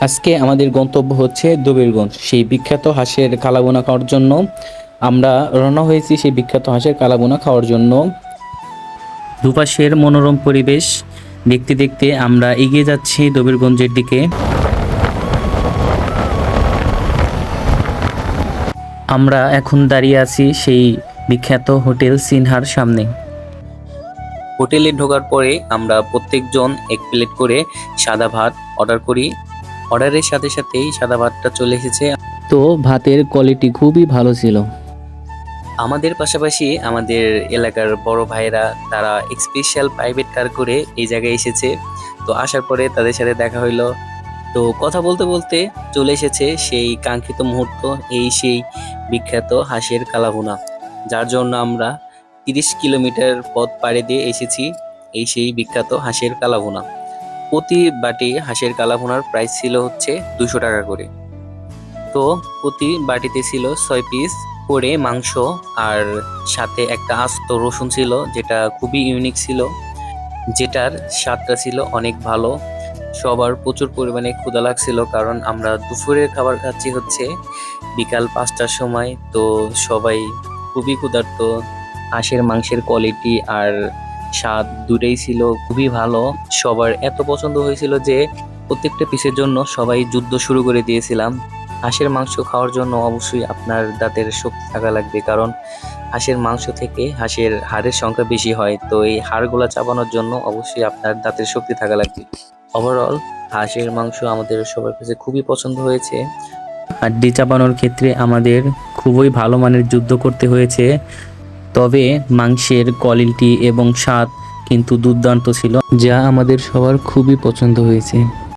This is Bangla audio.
আজকে আমাদের গন্তব্য হচ্ছে দবিরগঞ্জ, সেই বিখ্যাত হাঁসের কালাভুনা খাওয়ার জন্য। আমরা রওনা হয়েছি সেই বিখ্যাত হাঁসের কালাভুনা খাওয়ার জন্য। দুপাশের মনোরম পরিবেশ দেখতে দেখতে আমরা এগিয়ে যাচ্ছি দবিরগঞ্জের দিকে। আমরা এখন দাঁড়িয়ে আছি সেই বিখ্যাত হোটেল সিনহার সামনে। হোটেলে ঢোকার পরে আমরা প্রত্যেকজন এক প্লেট করে সাদা ভাত অর্ডার করি। অর্ডারের সাথে সাথেই সাদা ভাতটা চলে এসেছে। তো ভাতের কোয়ালিটি খুবই ভালো ছিল। আমাদের পাশাপাশি আমাদের এলাকার বড় ভাইরা তারা স্পেশাল প্রাইভেট কার করে এই জায়গায় এসেছে। তো আসার পরে তাদের সাথে দেখা হইলো। তো কথা বলতে বলতে চলে এসেছে সেই কাঙ্ক্ষিত মুহূর্ত, সেই বিখ্যাত হাঁসের কালাভুনা, যার জন্য আমরা 30 কিলোমিটার পথ পাড়ি দিয়ে এসেছি সেই বিখ্যাত হাঁসের কালাভুনা। প্রতি বাটি হাঁসের কালাভুনার প্রাইস ছিল হচ্ছে 200 টাকা করে। তো প্রতি বাটিতে ছিল 6 পিস করে মাংস, আর সাথে একটা আস্ত রসুন ছিল, যেটা খুবই ইউনিক ছিল, যেটার স্বাদটা ছিল অনেক ভালো। সবার প্রচুর পরিমাণে ক্ষুধা লাগছিল, কারণ আমরা দুপুরের খাবার খাচ্ছি হচ্ছে বিকাল 5টার সময়। তো সবাই খুবই ক্ষুধার্ত। হাঁসের মাংসের কোয়ালিটি আর স্বাদ দুটোই ছিল খুবই ভালো। সবার এত পছন্দ হয়েছিল যে প্রত্যেকটা পিসের জন্য সবাই যুদ্ধ শুরু করে দিয়েছিলাম। হাঁসের মাংস খাওয়ার জন্য অবশ্যই আপনার দাঁতের শক্তি থাকা লাগবে, কারণ হাঁসের মাংস থেকে হাঁসের হাড়ের সংখ্যা বেশি হয়। তো এই হাড়গুলা চাবানোর জন্য অবশ্যই আপনার দাঁতের শক্তি থাকা লাগবে। ওভারঅল হাঁসের মাংস আমাদের সবার কাছে খুবই পছন্দ হয়েছে। হাড্ডি চাবানোর ক্ষেত্রে আমাদের খুবই ভালো মানের যুদ্ধ করতে হয়েছে, তবে মাংসের কোয়ালিটি এবং স্বাদ কিন্তু দুর্দান্ত ছিল, যা আমাদের সবার খুবই পছন্দ হয়েছে।